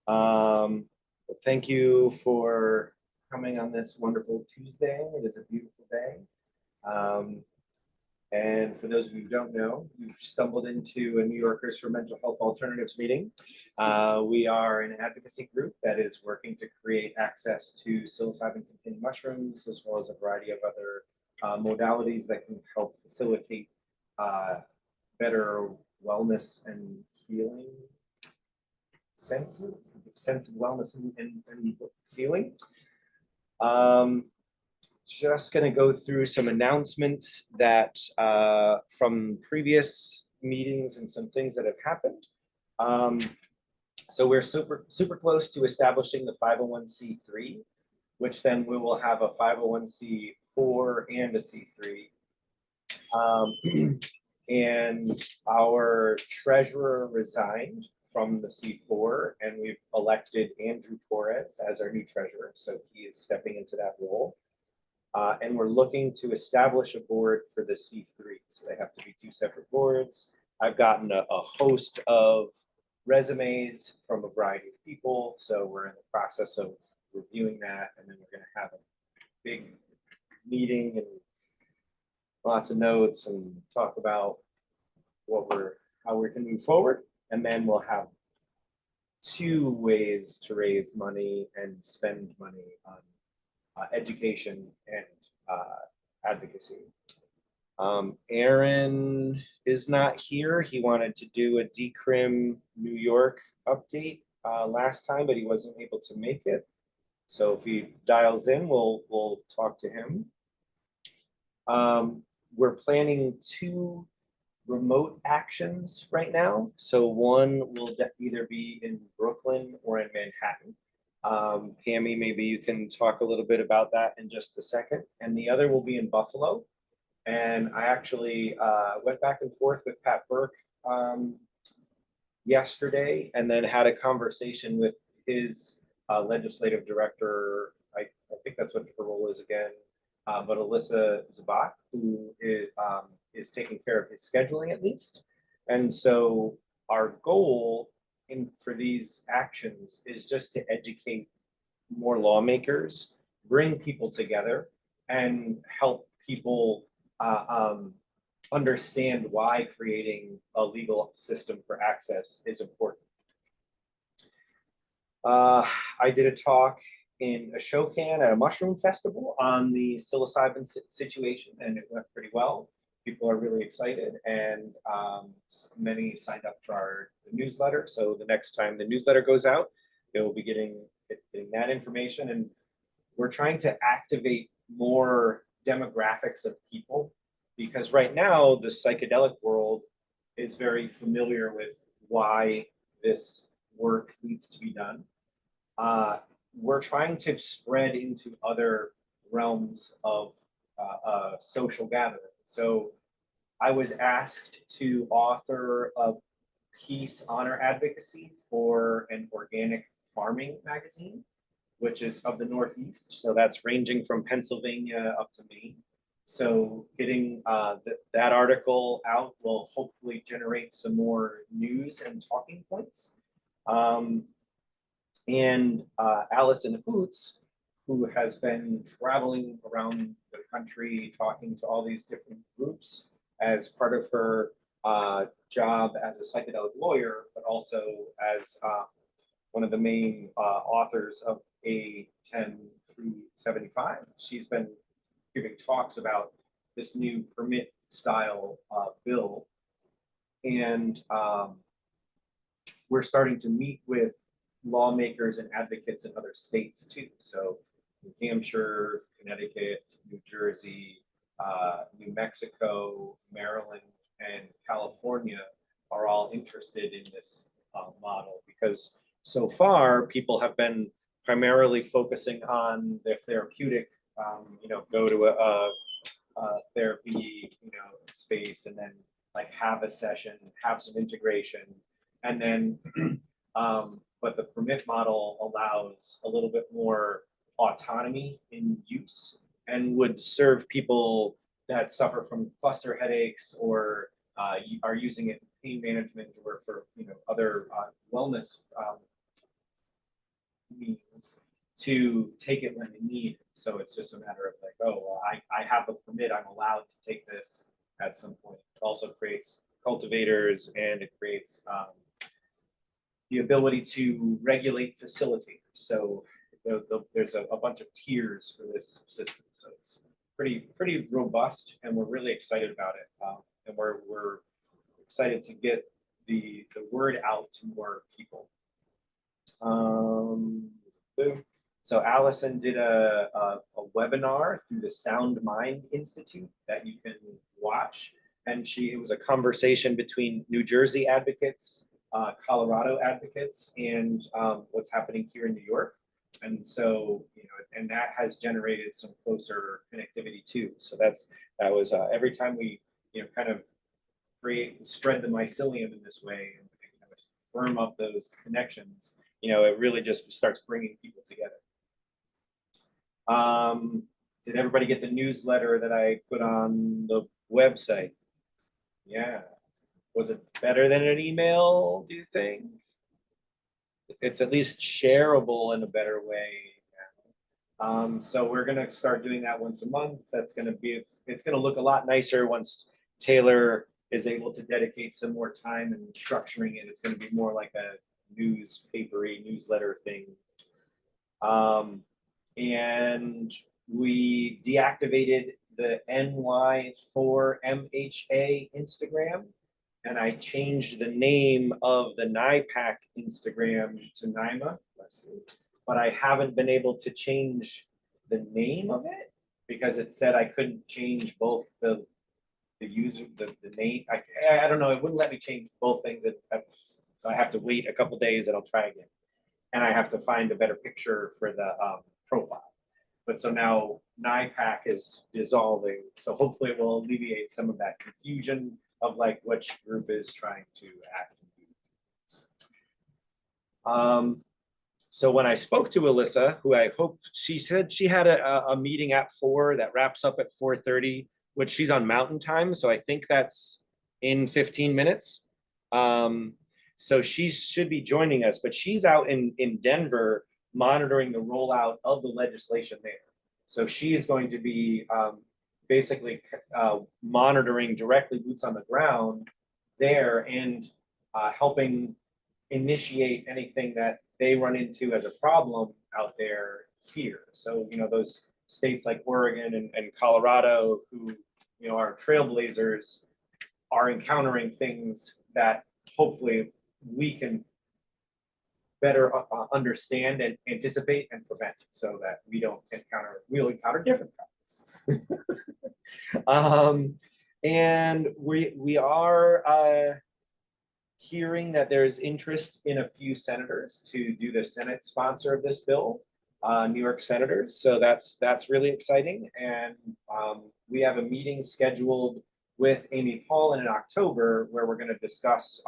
But thank you for coming on this wonderful Tuesday. It is a beautiful day. And for those of you who don't know, you've stumbled into a New Yorkers for Mental Health Alternatives meeting. We are an advocacy group that is working to create access to psilocybin-containing mushrooms, as well as a variety of other modalities that can help facilitate better wellness and healing sense of wellness and healing. Just going to go through some announcements that from previous meetings and some things that have happened. So we're super close to establishing the 501c3, which then we will have a 501c4 and a C3. And our treasurer resigned from the C4, and we've elected Andrew Torres as our new treasurer. So he is stepping into that role. And we're looking to establish a board for the C3. So they have to be two separate boards. I've gotten a host of resumes from a variety of people. So we're in the process of reviewing that. And then we're going to have a big meeting and lots of notes and talk about how we can move forward. And then we'll have 2 ways to raise money and spend money on education and advocacy. Aaron is not here. He wanted to do a Decrim New York update last time, but he wasn't able to make it. So if he dials in, we'll talk to him. We're planning 2 remote actions right now. So one will either be in Brooklyn or in Manhattan. Amy, maybe you can talk a little bit about that in just a second. And the other will be in Buffalo. And I actually went back and forth with Pat Burke yesterday, and then had a conversation with his legislative director. I think that's what her role is again, but Alyssa Zabak, who is taking care of his scheduling at least. And so our goal for these actions is just to educate more lawmakers, bring people together, and help people understand why creating a legal system for access is important. I did a talk in Ashokan at a mushroom festival on the psilocybin situation, and it went pretty well. People are really excited, and many signed up for our newsletter. So the next time the newsletter goes out, they will be getting that information. And we're trying to activate more demographics of people, because right now the psychedelic world is very familiar with why this work needs to be done. We're trying to spread into other realms of social gathering. So I was asked to author a piece on our advocacy for an organic farming magazine, which is of the Northeast. So that's ranging from Pennsylvania up to Maine. So getting that article out will hopefully generate some more news and talking points. And Allison Hoots, who has been traveling around the country talking to all these different groups as part of her job as a psychedelic lawyer, but also as one of the main authors of A10375. She's been giving talks about this new permit style bill. And we're starting to meet with lawmakers and advocates in other states too. So New Hampshire, Connecticut, New Jersey, New Mexico, Maryland, and California are all interested in this model, because so far people have been primarily focusing on their therapeutic, go to a therapy, space, and then like have a session, have some integration, and then but the permit model allows a little bit more autonomy in use and would serve people that suffer from cluster headaches or are using it in pain management or for other wellness means to take it when they need it. So it's just a matter of like, oh, well, I have a permit, I'm allowed to take this at some point. It also creates cultivators, and it creates the ability to regulate facilitators. So there's a bunch of tiers for this system. So it's pretty robust, and we're really excited about it. And we're excited to get the word out to more people. Boom. So Allison did a webinar through the Sound Mind Institute that you can watch. And it was a conversation between New Jersey advocates, Colorado advocates, and what's happening here in New York. And so, and that has generated some closer connectivity too. So that was every time we, kind of spread the mycelium in this way and firm up those connections, it really just starts bringing people together. Did everybody get the newsletter that I put on the website? Yeah. Was it better than an email, do you think? It's at least shareable in a better way. So we're going to start doing that once a month. It's going to look a lot nicer once Taylor is able to dedicate some more time and structuring it. It's going to be more like a newspapery newsletter thing. And we deactivated the NY4MHA Instagram, and I changed the name of the NYPAC Instagram to Nymha, but I haven't been able to change the name of it because it said I couldn't change both the user, the name. I don't know, it wouldn't let me change both things at once. So I have to wait a couple days and I'll try again. And I have to find a better picture for the profile. But so now NYPAC is dissolving. So hopefully it will alleviate some of that confusion of like which group is trying to act. So when I spoke to Alyssa, who I hope, she said she had a meeting at 4 that wraps up at 4:30, which she's on Mountain Time. So I think that's in 15 minutes. So she should be joining us, but she's out in Denver monitoring the rollout of the legislation there. So she is going to be basically monitoring directly, boots on the ground there, and helping initiate anything that they run into as a problem out there here. So, those states like Oregon and Colorado, who, are trailblazers, are encountering things that hopefully we can better understand and anticipate and prevent, so that we'll encounter different problems. And we are hearing that there's interest in a few senators to do the Senate sponsor of this bill, New York senators. So that's really exciting. And we have a meeting scheduled with Amy Paulin in October, where we're going to discuss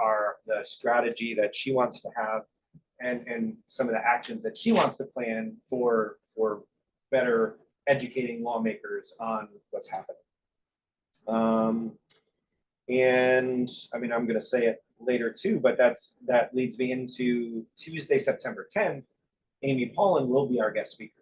the strategy that she wants to have and some of the actions that she wants to plan for better educating lawmakers on what's happening. And I mean, I'm going to say it later too, but that leads me into Tuesday, September 10th. Amy Paulin will be our guest speaker.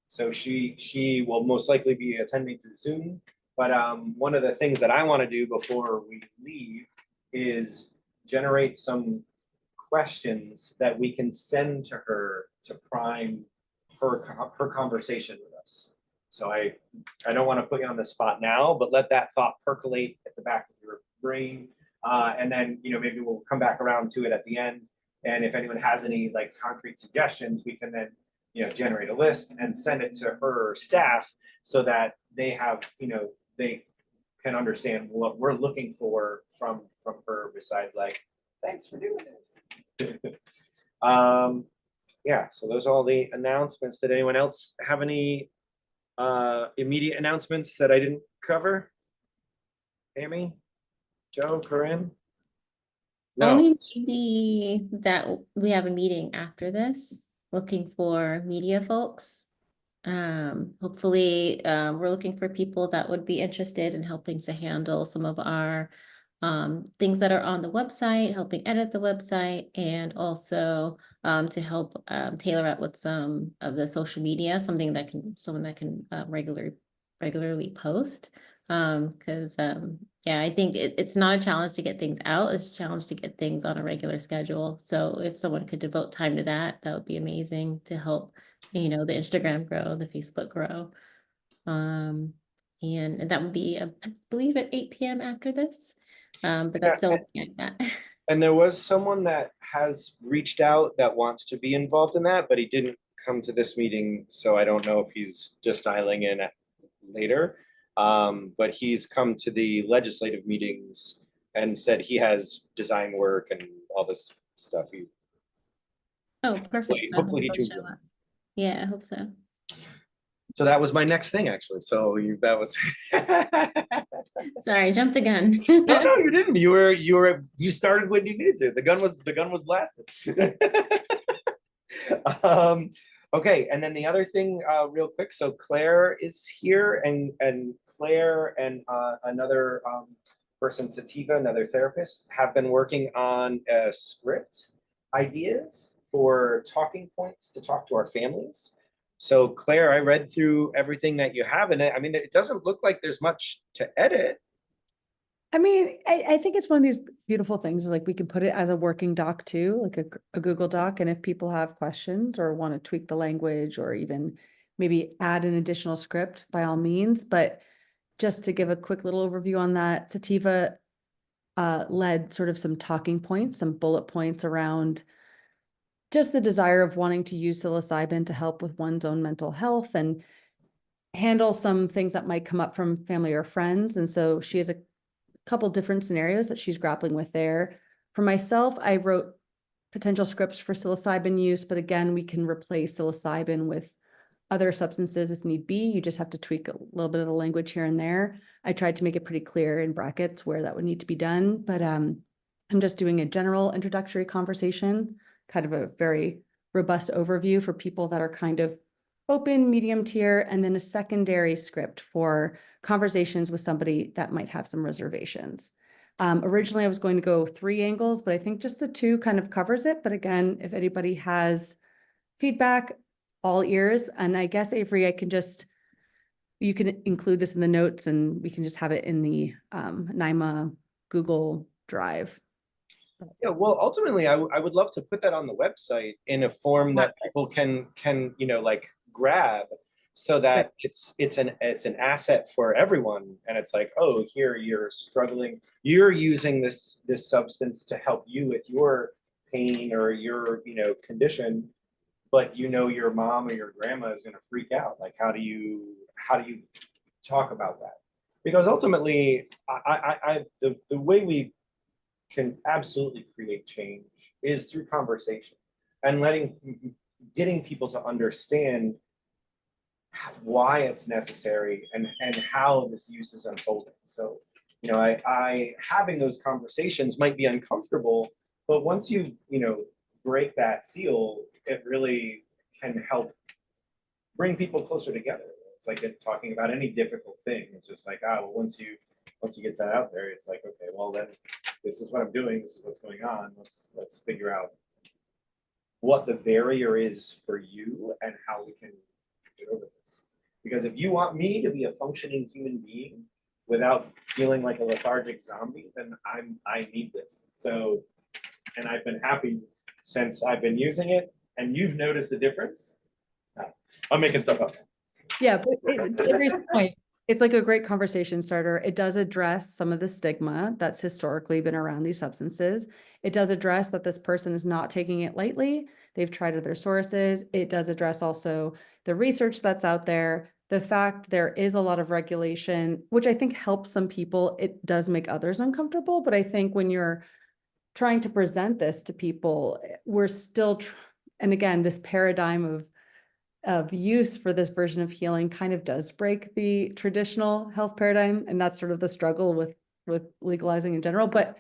So she will most likely be attending through Zoom. But one of the things that I want to do before we leave is generate some questions that we can send to her to prime her conversation with us. So I don't want to put you on the spot now, but let that thought percolate at the back of your brain. And then, maybe we'll come back around to it at the end. And if anyone has any like concrete suggestions, we can then, generate a list and send it to her staff so that they have, they can understand what we're looking for from her, besides like, thanks for doing this. Yeah, so those are all the announcements. Did anyone else have any immediate announcements that I didn't cover? Amy, Joe, Corinne? No. Only maybe that we have a meeting after this, looking for media folks. Hopefully, we're looking for people that would be interested in helping to handle some of our things that are on the website, helping edit the website, and also to help tailor it with some of the social media, someone that can regularly post. Because yeah, I think it's not a challenge to get things out, it's a challenge to get things on a regular schedule. So if someone could devote time to that, that would be amazing to help, the Instagram grow, the Facebook grow. And that would be, I believe, at 8 p.m. after this. But Yeah, that's still looking at that. and there was someone that has reached out that wants to be involved in that, but he didn't come to this meeting, so I don't know if he's just dialing in later. But he's come to the legislative meetings and said he has design work and all this stuff. Oh, perfect. So I hope Hopefully he they'll tunes show in. up. Yeah, I hope so. So that was my next thing, actually. So that was. Sorry, I jumped the gun. No, you didn't. You started when you needed to. The gun was blasted. Okay, and then the other thing, real quick. So Claire is here, and Claire and another person, Sativa, another therapist, have been working on a script ideas for talking points to talk to our families. So Claire, I read through everything that you have in it. I mean, it doesn't look like there's much to edit. I mean, I think it's one of these beautiful things is like we can put it as a working doc too, like a Google Doc. And if people have questions or want to tweak the language or even maybe add an additional script, by all means. But just to give a quick little overview on that, Sativa led sort of some talking points, some bullet points around just the desire of wanting to use psilocybin to help with one's own mental health and handle some things that might come up from family or friends. And so she has a couple different scenarios that she's grappling with there. For myself, I wrote potential scripts for psilocybin use, but again, we can replace psilocybin with other substances if need be. You just have to tweak a little bit of the language here and there. I tried to make it pretty clear in brackets where that would need to be done, but I'm just doing a general introductory conversation, kind of a very robust overview for people that are kind of open, medium tier, and then a secondary script for conversations with somebody that might have some reservations. Originally, I was going to go 3 angles, but I think just the 2 kind of covers it. But again, if anybody has feedback, all ears. And I guess, Avery, you can include this in the notes and we can just have it in the Nymha Google Drive. Yeah, well, ultimately, I would love to put that on the website in a form that people can like grab, so that it's an asset for everyone. And it's like, oh, here you're struggling, you're using this substance to help you with your pain or your condition, but your mom or your grandma is going to freak out. Like, how do you talk about that? Because ultimately, the way we can absolutely create change is through conversation and getting people to understand why it's necessary and how this use is unfolding. So, I having those conversations might be uncomfortable, but once you break that seal, it really can help bring people closer together. It's like talking about any difficult thing. It's just like, well, once you get that out there, it's like, okay, well then this is what I'm doing, this is what's going on. Let's figure out what the barrier is for you and how we can get over this. Because if you want me to be a functioning human being without feeling like a lethargic zombie, then I need this. So, and I've been happy since I've been using it, and you've noticed the difference. I'm making stuff up. Yeah, but Avery's point, it's like a great conversation starter. It does address some of the stigma that's historically been around these substances. It does address that this person is not taking it lightly. They've tried other sources. It does address also the research that's out there, the fact there is a lot of regulation, which I think helps some people. It does make others uncomfortable, but I think when you're trying to present this to people, we're still, and again, this paradigm of use for this version of healing kind of does break the traditional health paradigm. And that's sort of the struggle with legalizing in general. But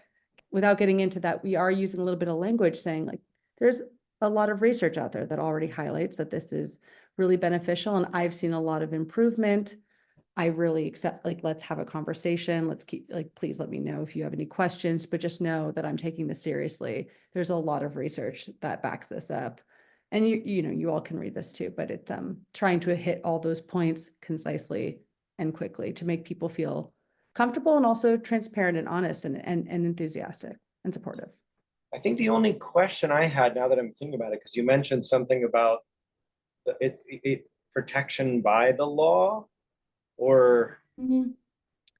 without getting into that, we are using a little bit of language saying like, there's a lot of research out there that already highlights that this is really beneficial. And I've seen a lot of improvement I really accept, like, let's have a conversation. Let's keep, like, please let me know if you have any questions, but just know that I'm taking this seriously. There's a lot of research that backs this up. And you know, you all can read this too, but it's trying to hit all those points concisely and quickly to make people feel comfortable and also transparent and honest and enthusiastic and supportive. I think the only question I had now that I'm thinking about it, because you mentioned something about it protection by the law, or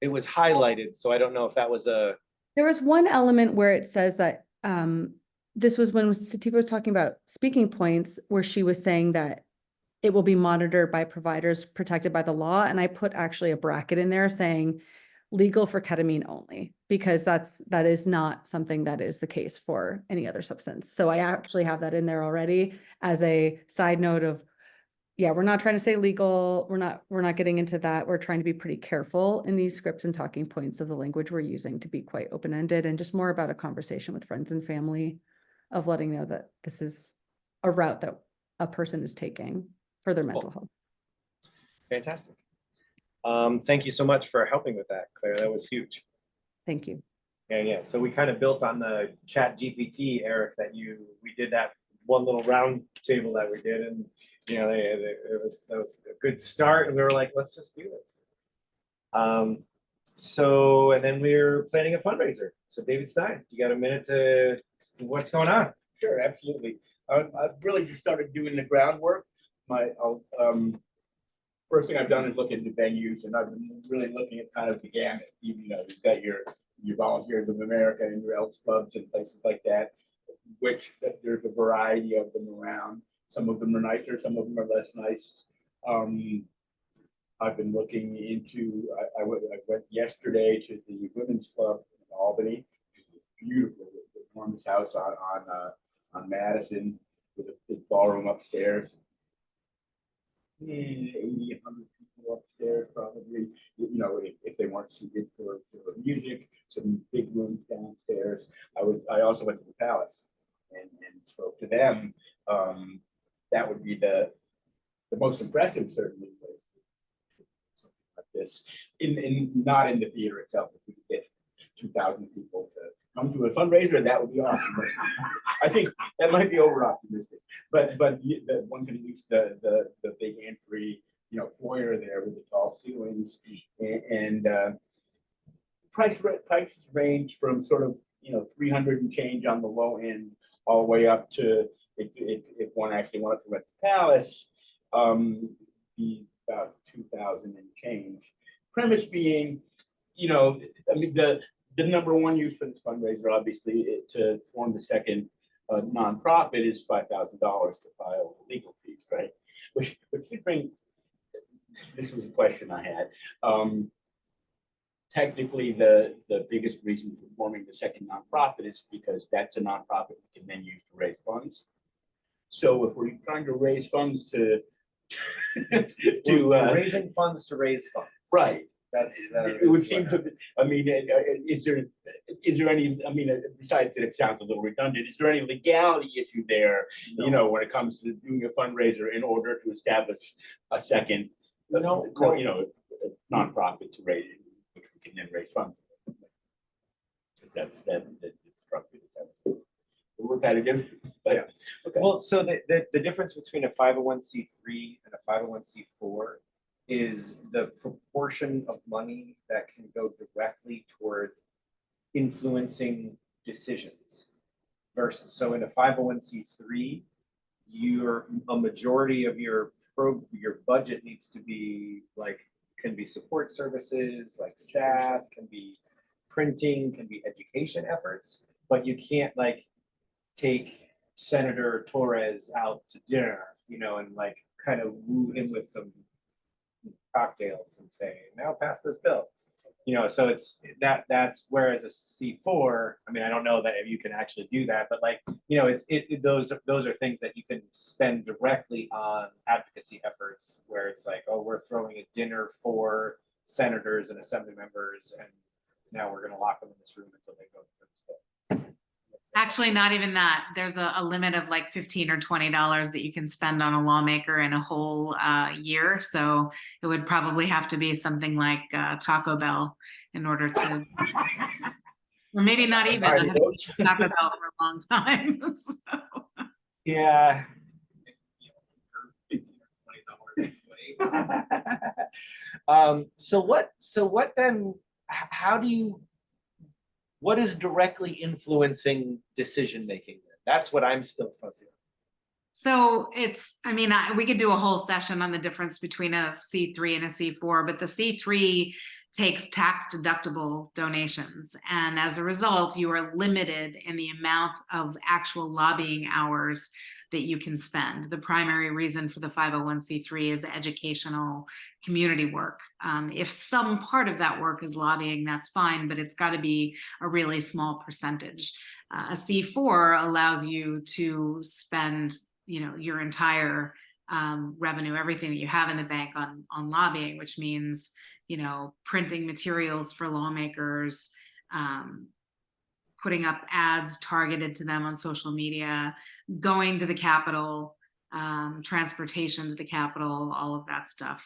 it was highlighted, so I don't know if that was a. There was one element where it says that this was when Sativa was talking about speaking points, where she was saying that it will be monitored by providers protected by the law. And I put actually a bracket in there saying legal for ketamine only, because that is not something that is the case for any other substance. So I actually have that in there already as a side note of, yeah, we're not trying to say legal. We're not getting into that. We're trying to be pretty careful in these scripts and talking points of the language we're using to be quite open-ended and just more about a conversation with friends and family of letting know that this is a route that a person is taking for their mental health. Fantastic. Thank you so much for helping with that, Claire. That was huge. Thank you. Yeah. So we kind of built on the Chat GPT, Eric, we did that one little round table that we did, and you know, that was a good start, and we were like, let's just do this. So, and then we're planning a fundraiser. So David Stein, you got a minute to, what's going on? Sure, absolutely. I've really just started doing the groundwork. First thing I've done is look into venues, and I've been really looking at kind of the gamut. You know, you've got your Volunteers of America and your Elks Clubs and places like that, which there's a variety of them around. Some of them are nicer, some of them are less nice. I've been looking into, I went yesterday to the Women's Club in Albany, which is a beautiful, enormous house on Madison with a big ballroom upstairs. 80, 100 people upstairs, probably, you know, if they weren't seated for music, some big rooms downstairs. I also went to the Palace and spoke to them. That would be the most impressive, certainly, place something like this. Not in the theater itself. If we could get 2,000 people to come to a fundraiser, that would be awesome. But I think that might be over optimistic. But one can reach the big entry, you know, foyer there with the tall ceilings, and prices range from sort of, you know, 300 and change on the low end, all the way up to, if one actually wanted to rent the Palace, be about 2,000 and change. Premise being, you know, I mean, the number one use for this fundraiser, obviously, to form the second nonprofit is $5,000 to file legal fees, right? Which did bring, this was a question I had. Technically, the biggest reason for forming the second nonprofit is because that's a nonprofit we can then use to raise funds. So if we're trying to raise funds to raising funds to raise funds, right? It would seem to. I mean, is there any? I mean, besides that, it sounds a little redundant. Is there any legality issue there? No. You know, when it comes to doing a fundraiser in order to establish a second, you know, a nonprofit to raise, which we can then raise funds. Because that's structure. Repetitive, but yeah. Okay. Well, so the difference between a 501c3 and a 501c4 is the proportion of money that can go directly toward influencing decisions versus, so in a 501c3, a majority of your budget needs to be like, can be support services, like staff, can be printing, can be education efforts, but you can't like take Senator Torres out to dinner, you know, and like kind of woo him with some cocktails and say, now pass this bill, you know. So it's that's whereas a C4, I mean, I don't know that if you can actually do that, but like, you know, those are things that you can spend directly on advocacy efforts, where it's like, oh, we're throwing a dinner for senators and assembly members, and now we're going to lock them in this room until they go to the bill. Actually, not even that. There's a limit of like $15 or $20 that you can spend on a lawmaker in a whole year. So it would probably have to be something like Taco Bell in order to, or maybe not even. I haven't eaten Taco Bell for a long time. So. Yeah. So what then, how do you, what is directly influencing decision making? That's what I'm still fuzzy on. So it's, I mean, we could do a whole session on the difference between a C3 and a C4, but the C3 takes tax deductible donations. And as a result, you are limited in the amount of actual lobbying hours that you can spend. The primary reason for the 501c3 is educational community work. If some part of that work is lobbying, that's fine, but it's got to be a really small percentage. A C4 allows you to spend, you know, your entire revenue, everything that you have in the bank on lobbying, which means, you know, printing materials for lawmakers, putting up ads targeted to them on social media, going to the Capitol, transportation to the Capitol, all of that stuff.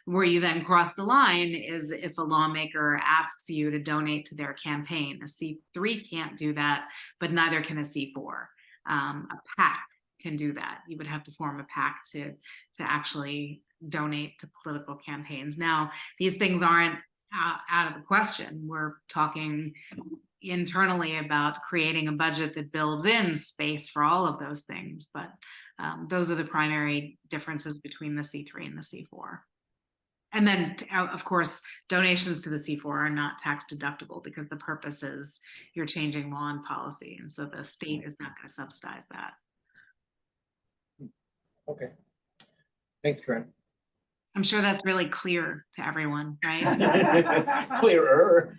Where you then cross the line is if a lawmaker asks you to donate to their campaign. A C3 can't do that, but neither can a C4. A PAC can do that. You would have to form a PAC to actually donate to political campaigns. Now, these things aren't out of the question. We're talking internally about creating a budget that builds in space for all of those things, but those are the primary differences between the C3 and the C4. And then, of course, donations to the C4 are not tax deductible because the purpose is you're changing law and policy, and so the state is not going to subsidize that. Okay. Thanks, Corinne. I'm sure that's really clear to everyone, right? Clearer.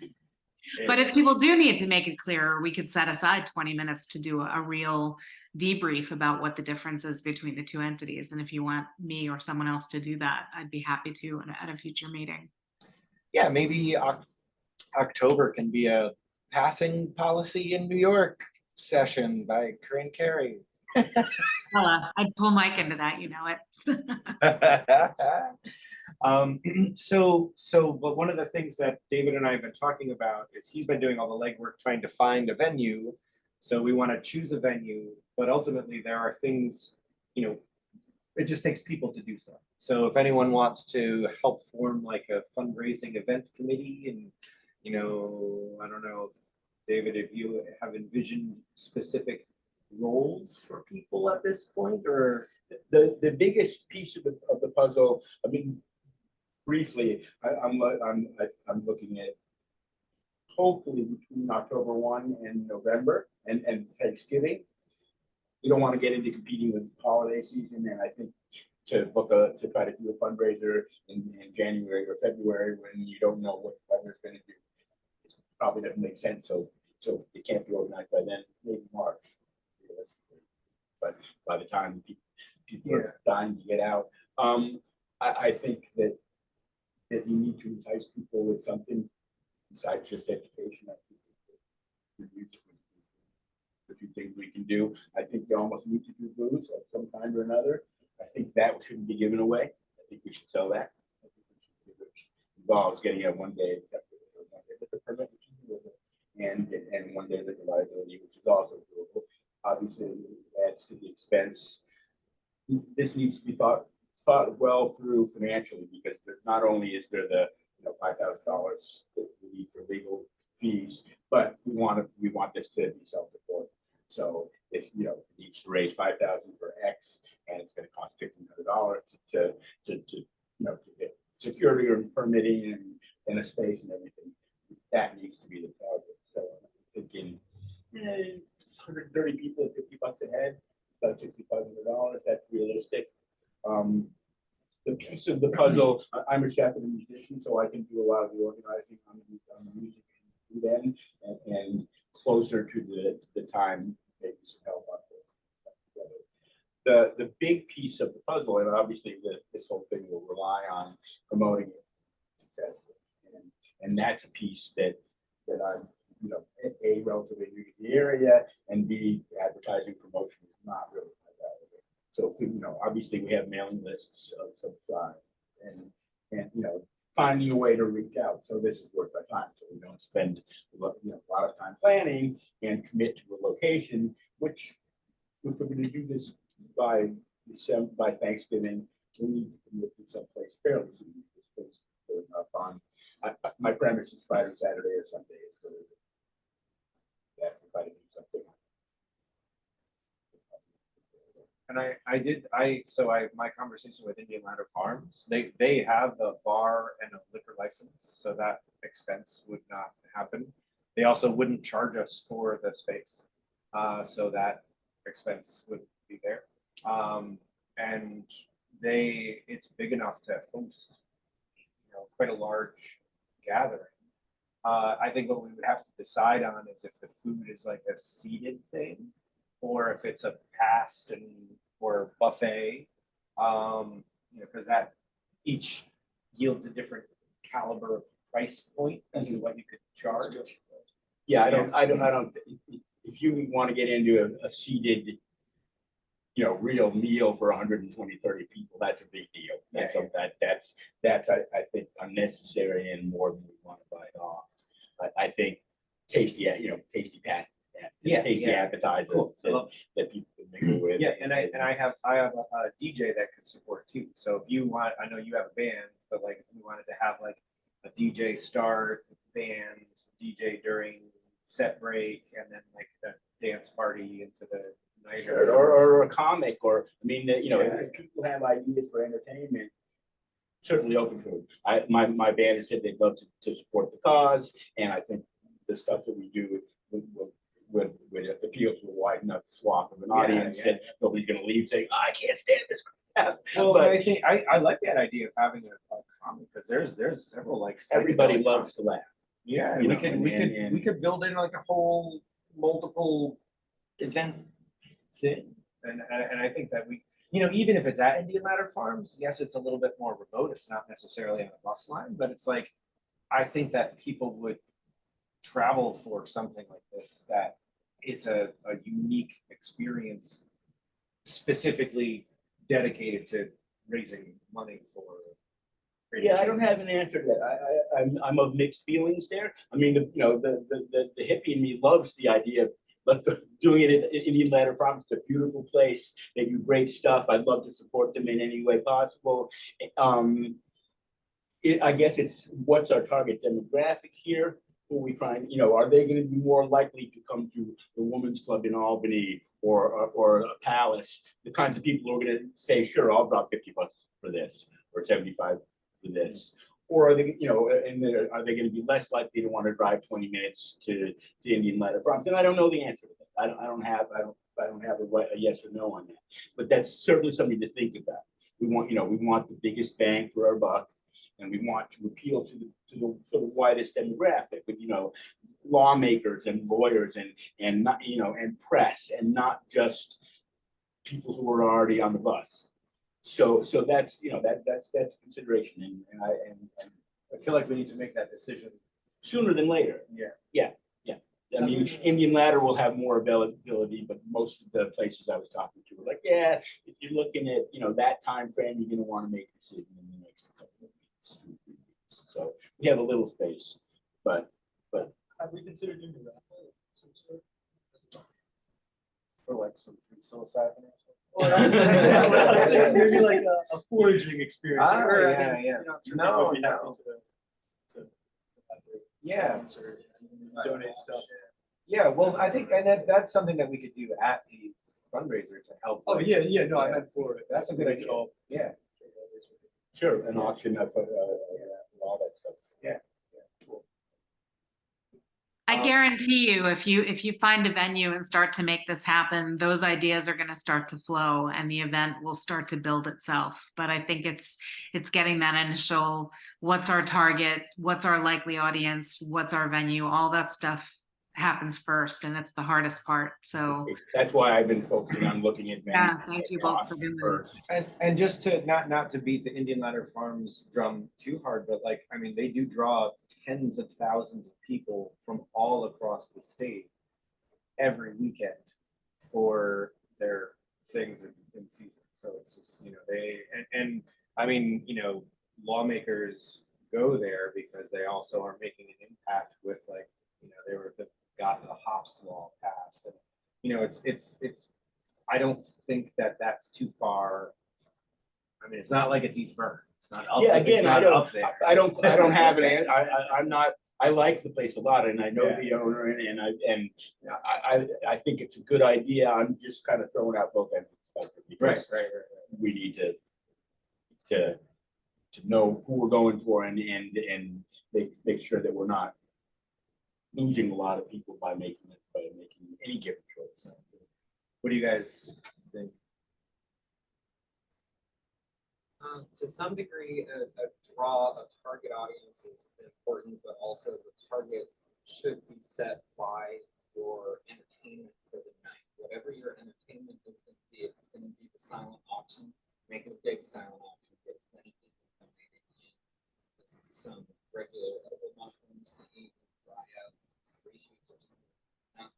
But if people do need to make it clearer, we could set aside 20 minutes to do a real debrief about what the difference is between the two entities. And if you want me or someone else to do that, I'd be happy to at a future meeting. Yeah, maybe October can be a passing policy in New York session by Corinne Carey. I'd pull Mike into that, you know it. But one of the things that David and I have been talking about is he's been doing all the legwork trying to find a venue. So we want to choose a venue, but ultimately there are things, you know, it just takes people to do so. So if anyone wants to help form like a fundraising event committee, and, you know, I don't know, David, if you have envisioned specific roles for people at this point, or the biggest piece of the puzzle, I mean, briefly, I'm looking at hopefully between October 1 and November and Thanksgiving. You don't want to get into competing with the holiday season, and I think to try to do a fundraiser in January or February when you don't know what the weather's going to do, it probably doesn't make sense. So it can't be organized by then, maybe March. But by the time people are dying to get out, I think that you need to entice people with something besides just education. I think the few things we can do. I think you almost need to do booze of some kind or another. I think that shouldn't be given away. I think we should sell that. I think which involves getting a one day permit, which is doable, and one day liquor liability, which is also doable. Obviously, it adds to the expense. This needs to be thought well through financially, because not only is there the $5,000 that we need for legal fees, but we want this to be self-supporting. So if it needs to raise $5,000 for X, and it's going to cost $1,500 to get security or permitting and a space and everything, that needs to be the target. So I'm thinking 130 people, $50 a head, about $6,500. That's realistic. The piece of the puzzle, I'm a chef and a musician, so I can do a lot of the organizing on the music then, and closer to the time, maybe some help on the big piece of the puzzle, and obviously this whole thing will rely on promoting it successfully, and that's a piece that I'm you know, A, relatively new to the area, and B, advertising promotion is not really my bag. So, you know, obviously we have mailing lists of some size, and you know, finding a way to reach out. So this is worth our time. So we don't spend a lot of time planning and commit to a location, which if we're going to do this by December, by Thanksgiving, we need to commit to someplace fairly soon. This place is on. My premise is Friday, Saturday, or Sunday. So yeah, try to do something. And my conversation with Indian Ladder Farms, they have the bar and a liquor license, so that expense would not happen. They also wouldn't charge us for the space, so that expense would be there. And it's big enough to host, you know, quite a large gathering. I think what we would have to decide on is if the food is like a seated thing, or if it's a passed or buffet, you know, because that each yields a different caliber of price point as to what you could charge. Yeah, I don't. If you want to get into a seated, you know, real meal for 120, 30 people, that's a big deal. That's I think unnecessary and more than we want to bite off. I think tasty past. Tasty appetizers that people can mingle with. Yeah, and I have a DJ that could support too. So if you want, I know you have a band, but like if we wanted to have like a DJ start, band, DJ during set break, and then like the dance party into the night. Sure, or a comic, or I mean, you know, if people have ideas for entertainment, certainly open to it. My band has said they'd love to support the cause, and I think the stuff that we do would appeal to a wide enough swath of an audience that nobody's going to leave saying, oh, I can't stand this crap. Well, but I think I like that idea of having a comic, because there's several like everybody loves to laugh. Yeah, we could build in like a whole multiple event thing, and I think that we, you know, even if it's at Indian Ladder Farms, yes, it's a little bit more remote. It's not necessarily on a bus line, but it's like I think that people would travel for something like this that is a unique experience, specifically dedicated to raising money for. Yeah, I don't have an answer to that. I'm of mixed feelings there. I mean, the hippie in me loves the idea of doing it at Indian Ladder Farms. It's a beautiful place. They do great stuff. I'd love to support them in any way possible. I guess it's what's our target demographic here? Who we find, you know, are they going to be more likely to come to the Women's Club in Albany or a Palace? The kinds of people who are going to say, sure, I'll drop $50 for this, or 75 for this. Or are they, you know, and are they going to be less likely to want to drive 20 minutes to Indian Ladder Farms? And I don't know the answer to that. I don't have a yes or no on that. But that's certainly something to think about. We want the biggest bang for our buck, and we want to appeal to the sort of widest demographic, with, you know, lawmakers and lawyers and not, you know, and press, and not just people who are already on the bus. So that's, you know, that's a consideration, and I feel like we need to make that decision sooner than later. Yeah. I mean, Indian Ladder will have more availability, but most of the places I was talking to were like, yeah, if you're looking at, you know, that time frame, you're going to want to make a decision in the next couple of weeks, 2 or 3 weeks. So we have a little space, but have we considered doing that? for like some free psilocybin or Or maybe like a foraging experience. Ah, or, yeah, I mean, yeah. You know, I'm sure No, people would be happy no. to Yeah. events or donate stuff. Yeah, well, I think, and that's something that we could do at the fundraiser to help. Oh, with- yeah, no, I meant for it. That's a good idea. Yeah. sure, an auction of all that stuff. Yeah. I guarantee you, if you find a venue and start to make this happen, those ideas are going to start to flow, and the event will start to build itself. But I think it's getting that initial, what's our target, what's our likely audience, what's our venue, all that stuff happens first, and it's the hardest part. So That's why I've been focusing on looking at. yeah, thank you both for doing that. first. And just to not to beat the Indian Ladder Farms drum too hard, but like, I mean, they do draw tens of thousands of people from all across the state every weekend for their things in season. So it's just, you know, and I mean, you know, lawmakers go there because they also are making an impact with, like, you know, got the hops law passed, and you know, it's I don't think that that's too far. I mean, it's not like it's East Burn. It's not up, Yeah, it's again, not up there. I don't have an, I'm not, I like the place a lot, and I know Yeah. the owner, and I think it's a good idea. I'm just kind of throwing out both ends of the spectrum, because Right. we need to know who we're going for, and make sure that we're not losing a lot of people by making any given choice. What do you guys think? To some degree, a draw, a target audience is important, but also the target should be set by your entertainment for the night. Whatever your entertainment is going to be, if it's going to be the silent auction, make it a big silent auction. Get as many people donating in. This is some regular edible mushrooms to eat, try out, reshoots or something like that.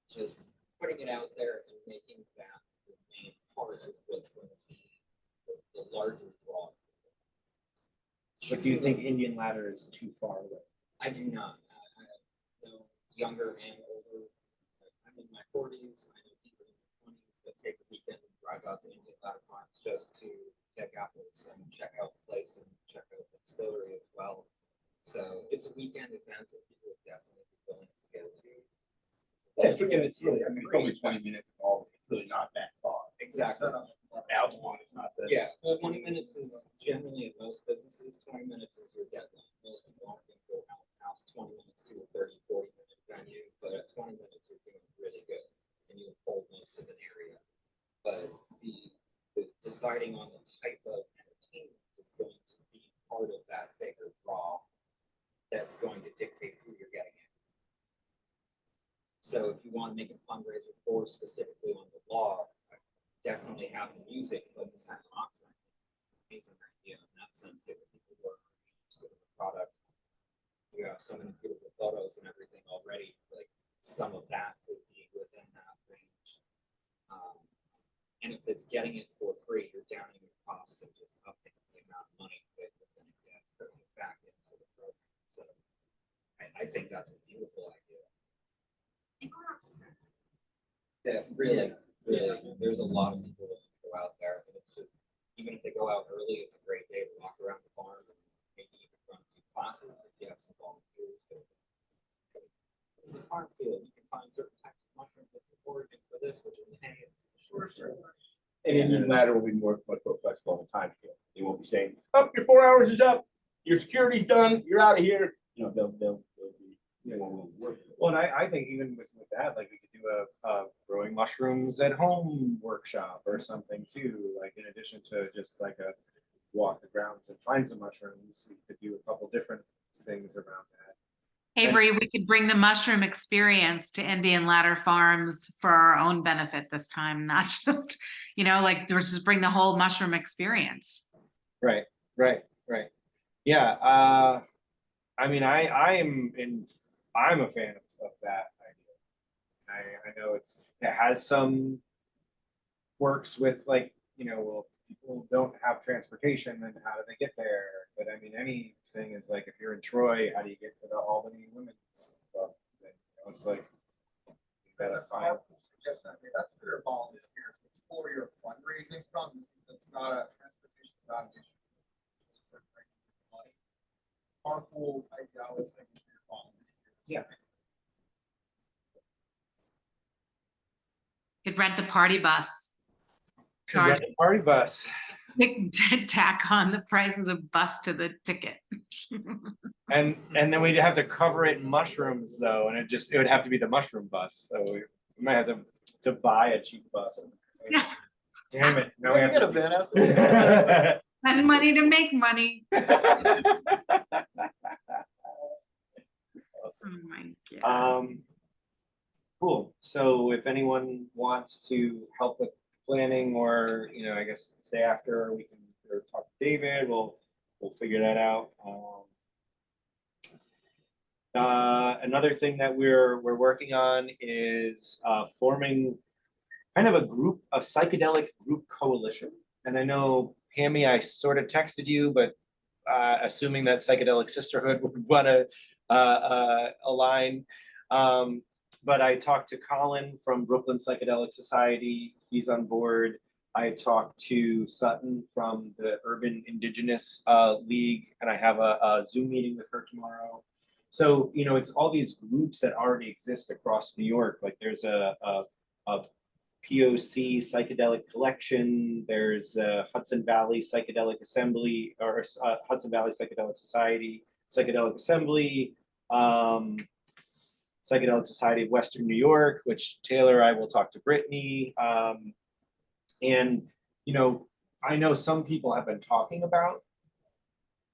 Just putting it out there and making that the main part of what's going to be the larger draw. But do you think Indian Ladder is too far away? I do not. I know younger and older. I'm in my 40s. I know people in their 20s that take a weekend and drive out to Indian Ladder Farms just to pick apples and check out the place and check out the distillery as well. So it's a weekend event that people would definitely be willing to go to. Yeah, it's really, I mean, it's only 20 minutes involved. It's really not that far. Exactly. Altamont is not the. Yeah, 20 minutes is generally at most businesses, 20 minutes is your deadline. Most people aren't going to go out the house 20 minutes to a 30, 40-minute venue, but at 20 minutes you're doing really good and you hold most of an area. But the deciding on the type of entertainment is going to be part of that bigger draw that's going to dictate who you're getting in. So if you want to make a fundraiser for specifically on the law, definitely have the music, but this has an option. Amazing idea in that sense, given people who are interested in the product. You have so many beautiful photos and everything already, like some of that would be within that range. And if it's getting it for free, you're downing your costs and just upping the amount of money that you're going to get putting it back into the program. So I think that's a beautiful idea. Yeah, really. Really, there's a lot of people that go out there, and it's just, even if they go out early, it's a great day to walk around the farm and maybe even run a few classes if you have some volunteers. It's a farm field. You can find certain types of mushrooms that you're foraging for this, which is hay. Sure. And Indian Ladder will be much more flexible on time scale. They won't be saying, "Oh, your 4 hours is up. Your security's done. You're out of here." You know, they'll be. Well, and I think even with that, like, we could do a growing mushrooms at home workshop or something too. Like, in addition to just like a walk the grounds and find some mushrooms, we could do a couple different things around that. Avery, we could bring the mushroom experience to Indian Ladder Farms for our own benefit this time, not just, you know, like just bring the whole mushroom experience. Right. Yeah. I mean, I'm a fan of that idea. I know it has some works with, like, you know, well, people don't have transportation, then how do they get there? But I mean, anything is like, if you're in Troy, how do you get to the Albany Women's Club? You know, it's like, you gotta find. That's for your volunteers. The people where you're fundraising from, it's not a transportation, not an issue. Carpool ideology for your volunteers. Yeah. Could rent a party bus. Could rent a party bus. Tack on the price of the bus to the ticket. And then we'd have to cover it in mushrooms though, and it would have to be the mushroom bus. So we might have to buy a cheap bus. Damn it! No, we have a van out there. Spend money to make money. Oh my God. So if anyone wants to help with planning, or, you know, I guess stay after, we can or talk to David, we'll figure that out. Another thing that we're working on is forming kind of a psychedelic group coalition. And I know, Amy, I sort of texted you, but assuming that Psychedelic Sisterhood would want to align. But I talked to Colin from Brooklyn Psychedelic Society. He's on board. I talked to Sutton from the Urban Indigenous League, and I have a Zoom meeting with her tomorrow. So, you know, it's all these groups that already exist across New York. Like there's a POC psychedelic collection. There's Hudson Valley Psychedelic Assembly, or Hudson Valley Psychedelic Society, Psychedelic Assembly, Psychedelic Society of Western New York, which Taylor, I will talk to Brittany. And, you know, I know some people have been talking about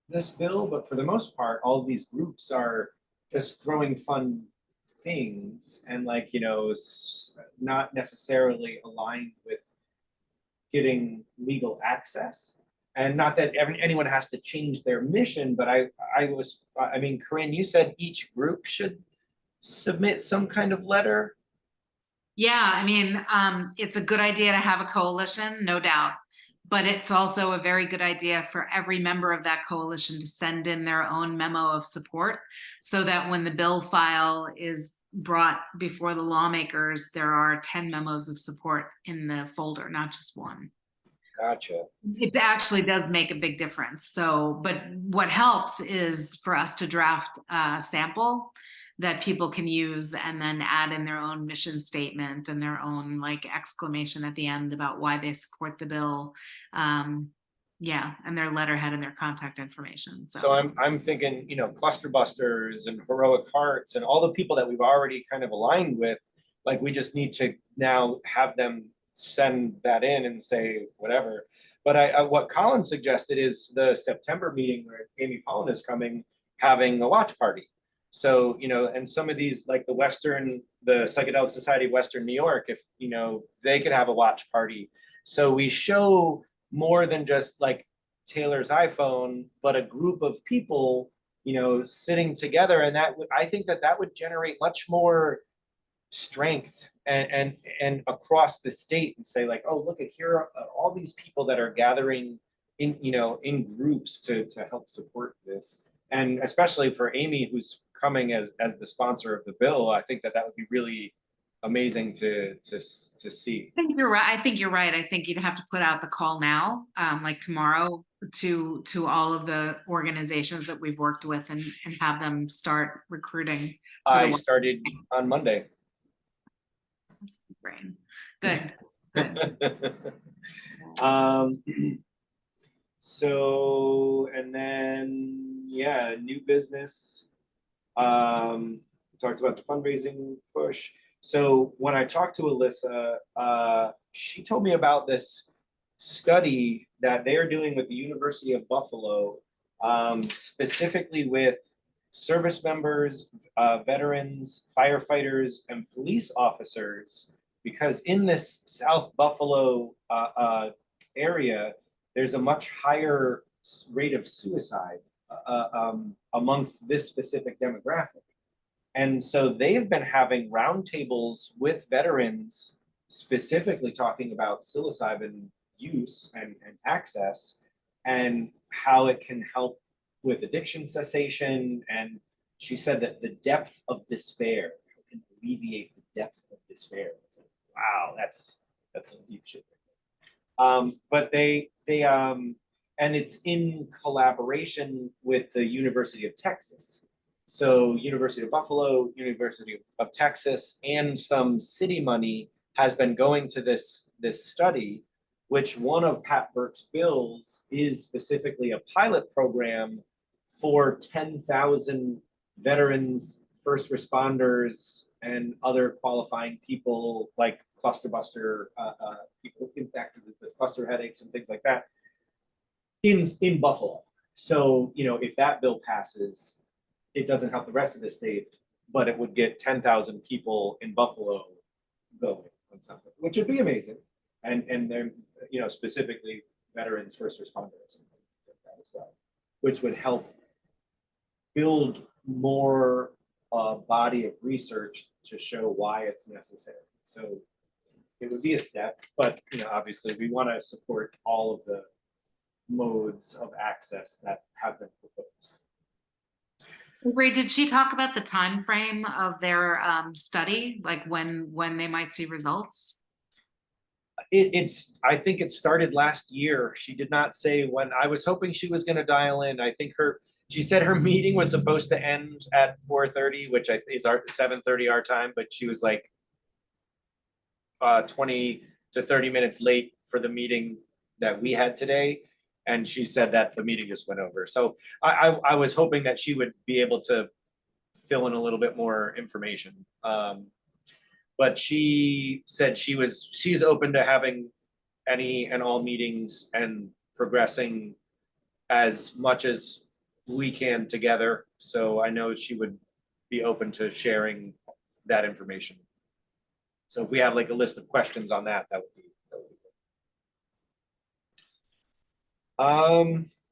this bill, but for the most part, all of these groups are just throwing fun things and, like, you know, not necessarily aligned with getting legal access. And not that anyone has to change their mission, but I mean, Corinne, you said each group should submit some kind of letter. Yeah, I mean, it's a good idea to have a coalition, no doubt. But it's also a very good idea for every member of that coalition to send in their own memo of support, so that when the bill file is brought before the lawmakers, there are 10 memos of support in the folder, not just one. Gotcha. It actually does make a big difference. So, but what helps is for us to draft a sample that people can use and then add in their own mission statement and their own, like, exclamation at the end about why they support the bill. Yeah, and their letterhead and their contact information. So I'm thinking, you know, Cluster Busters and Heroic Hearts and all the people that we've already kind of aligned with, like, we just need to now have them send that in and say whatever. But what Colin suggested is the September meeting where Amy Paulin is coming, having a watch party. So, you know, and some of these, like the Psychedelic Society of Western New York, if, you know, they could have a watch party. So we show more than just like Taylor's iPhone, but a group of people, you know, sitting together. And I think that would generate much more strength and across the state, and say, like, oh, look at here are all these people that are gathering in, you know, in groups to help support this. And especially for Amy, who's coming as the sponsor of the bill, I think that would be really amazing to see. I think you're right. I think you'd have to put out the call now, like tomorrow, to all of the organizations that we've worked with, and have them start recruiting. I started on Monday. Brain. Good. So, and then, yeah, new business. Talked about the fundraising push. So when I talked to Alyssa, she told me about this study that they're doing with the University of Buffalo, specifically with service members, veterans, firefighters, and police officers, because in this South Buffalo area, there's a much higher rate of suicide amongst this specific demographic. And so they've been having roundtables with veterans, specifically talking about psilocybin use and access, and how it can help with addiction cessation. And she said that the depth of despair can alleviate the depth of despair. It's like, wow, that's some deep shit. But they and it's in collaboration with the University of Texas. So University of Buffalo, University of Texas, and some city money has been going to this study, which one of Pat Burke's bills is specifically a pilot program for 10,000 veterans, first responders, and other qualifying people, like cluster buster, people impacted with cluster headaches and things like that, in Buffalo. So, you know, if that bill passes, it doesn't help the rest of the state, but it would get 10,000 people in Buffalo going on something, which would be amazing. And they're, specifically veterans, first responders and things like that as well, which would help build more body of research to show why it's necessary. So it would be a step, but obviously we want to support all of the modes of access that have been proposed. Ray, did she talk about the time frame of their study, like when they might see results? I think it started last year. She did not say when. I was hoping she was going to dial in. I think she said her meeting was supposed to end at 4:30, which is our 7:30 our time, but she was like 20 to 30 minutes late for the meeting that we had today. And she said that the meeting just went over. So I was hoping that she would be able to fill in a little bit more information. But she said she's open to having any and all meetings and progressing as much as we can together. So I know she would be open to sharing that information. So if we have like a list of questions on that, that would be good.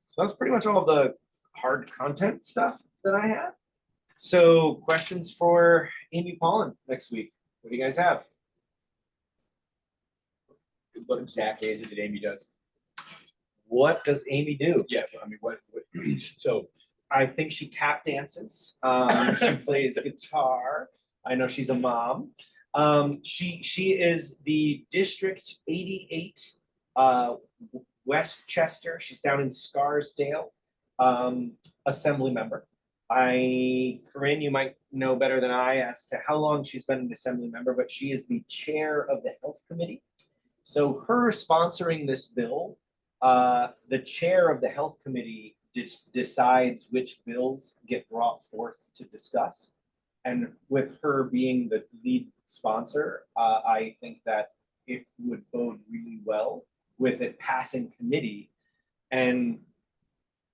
So that's pretty much all of the hard content stuff that I had. So questions for Amy Paulin next week. What do you guys have? What exactly is it that Amy does? What does Amy do? Yeah, I mean, so I think she tap dances. She plays guitar. I know she's a mom. She is the District 88 Westchester. She's down in Scarsdale, assembly member. Corinne, you might know better than I as to how long she's been an assembly member, but she is the chair of the health committee. So her sponsoring this bill, the chair of the health committee decides which bills get brought forth to discuss. And with her being the lead sponsor, I think that it would bode really well with it passing committee. And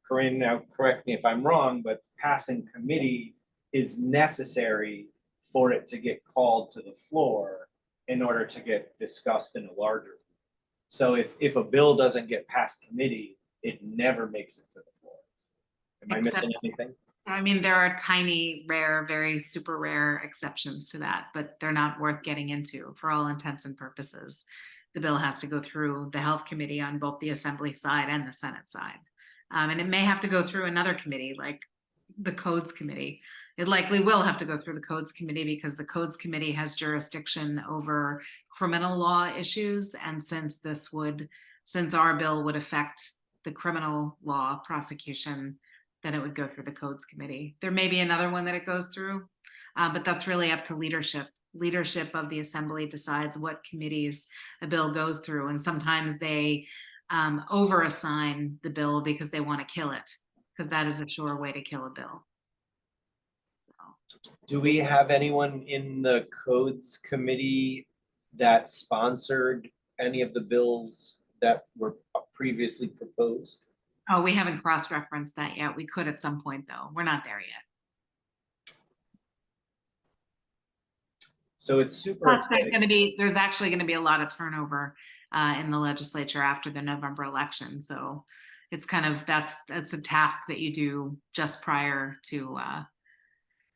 Corinne, now correct me if I'm wrong, but passing committee is necessary for it to get called to the floor in order to get discussed in a larger. So if a bill doesn't get past committee, it never makes it to the floor. Am I missing anything? I mean, there are tiny, rare, very super rare exceptions to that, but they're not worth getting into for all intents and purposes. The bill has to go through the health committee on both the assembly side and the Senate side. And it may have to go through another committee like the codes committee. It likely will have to go through the codes committee because the codes committee has jurisdiction over criminal law issues. And since our bill would affect the criminal law prosecution, then it would go through the codes committee. There may be another one that it goes through, but that's really up to leadership. Leadership of the assembly decides what committees a bill goes through. And sometimes they over-assign the bill because they want to kill it, because that is a sure way to kill a bill. So. Do we have anyone in the codes committee that sponsored any of the bills that were previously proposed? Oh, we haven't cross-referenced that yet. We could at some point, though. We're not there yet. So it's super exciting. There's actually going to be a lot of turnover in the legislature after the November election. So it's kind of that's a task that you do just prior to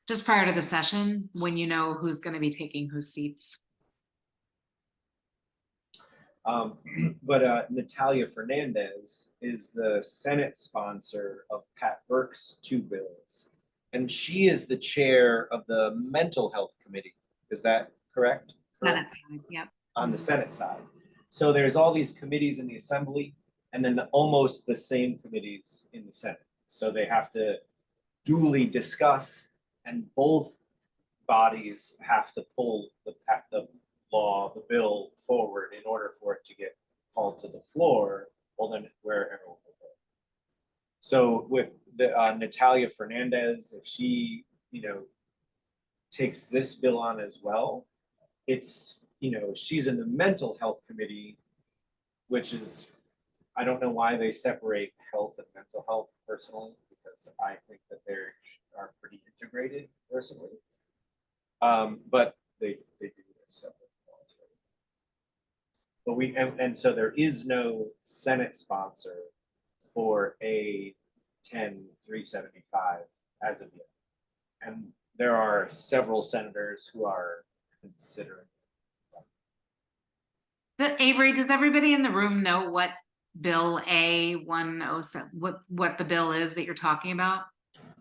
the session when you know who's going to be taking whose seats. But Natalia Fernandez is the Senate sponsor of Pat Burke's two bills, and she is the chair of the Mental Health Committee. Is that correct? Senate side, yep. On the Senate side. So there's all these committees in the Assembly, and then almost the same committees in the Senate. So they have to duly discuss, and both bodies have to pull the bill forward in order for it to get called to the floor, well then wherever it will go. So with the Natalia Fernandez, if she, takes this bill on as well, it's, she's in the Mental Health Committee, which is, I don't know why they separate health and mental health personally, because I think that they are pretty integrated personally. But they do their separate laws. But and so there is no Senate sponsor for a 10-375 as of yet. And there are several senators who are considering. Avery, does everybody in the room know what Bill A-107, what the bill is that you're talking about?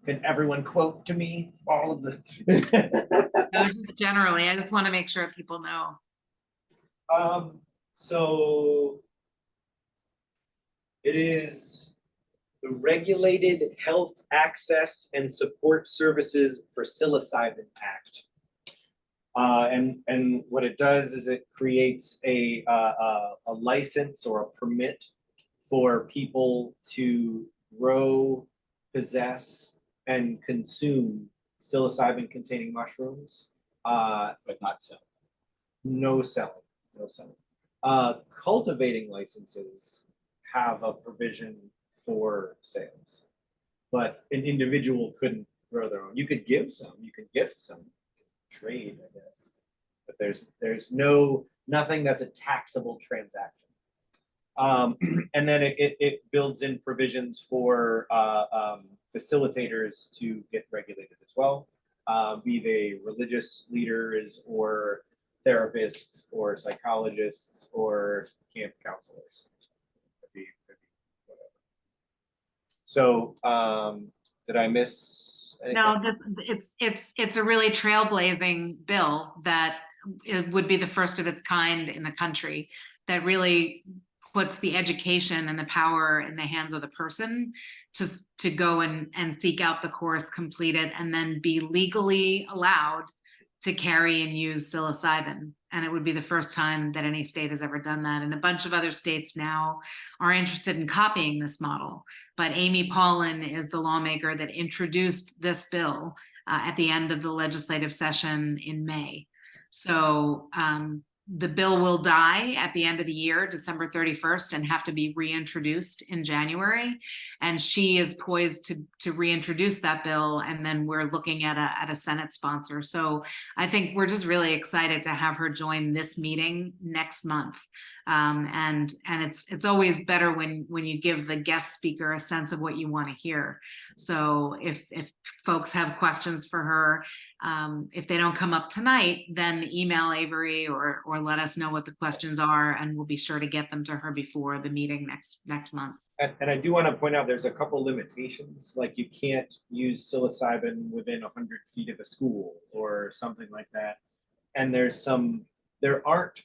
Can everyone quote to me all of the? No, just generally, I just want to make sure people know. So it is the Regulated Health Access and Support Services for Psilocybin Act. And what it does is it creates a license or a permit for people to grow, possess, and consume psilocybin-containing mushrooms. But not so. No selling, no selling. Cultivating licenses have a provision for sales, but an individual couldn't grow their own. You could give some, you could gift some, trade, I guess, but there's nothing that's a taxable transaction. And then it builds in provisions for facilitators to get regulated as well, be they religious leaders or therapists or psychologists or camp counselors. Could be whatever. So did I miss anything? No, it's a really trailblazing bill that it would be the first of its kind in the country that really puts the education and the power in the hands of the person to go and seek out the course, complete it, and then be legally allowed to carry and use psilocybin. And it would be the first time that any state has ever done that. And a bunch of other states now are interested in copying this model. But Amy Paulin is the lawmaker that introduced this bill at the end of the legislative session in May. So the bill will die at the end of the year, December 31st, and have to be reintroduced in January. And she is poised to reintroduce that bill. And then we're looking at a Senate sponsor. So I think we're just really excited to have her join this meeting next month. And it's always better when you give the guest speaker a sense of what you want to hear. So if folks have questions for her, if they don't come up tonight, then email Avery or let us know what the questions are, and we'll be sure to get them to her before the meeting next month. And I do want to point out there's a couple limitations, like you can't use psilocybin within 100 feet of a school or something like that. And there aren't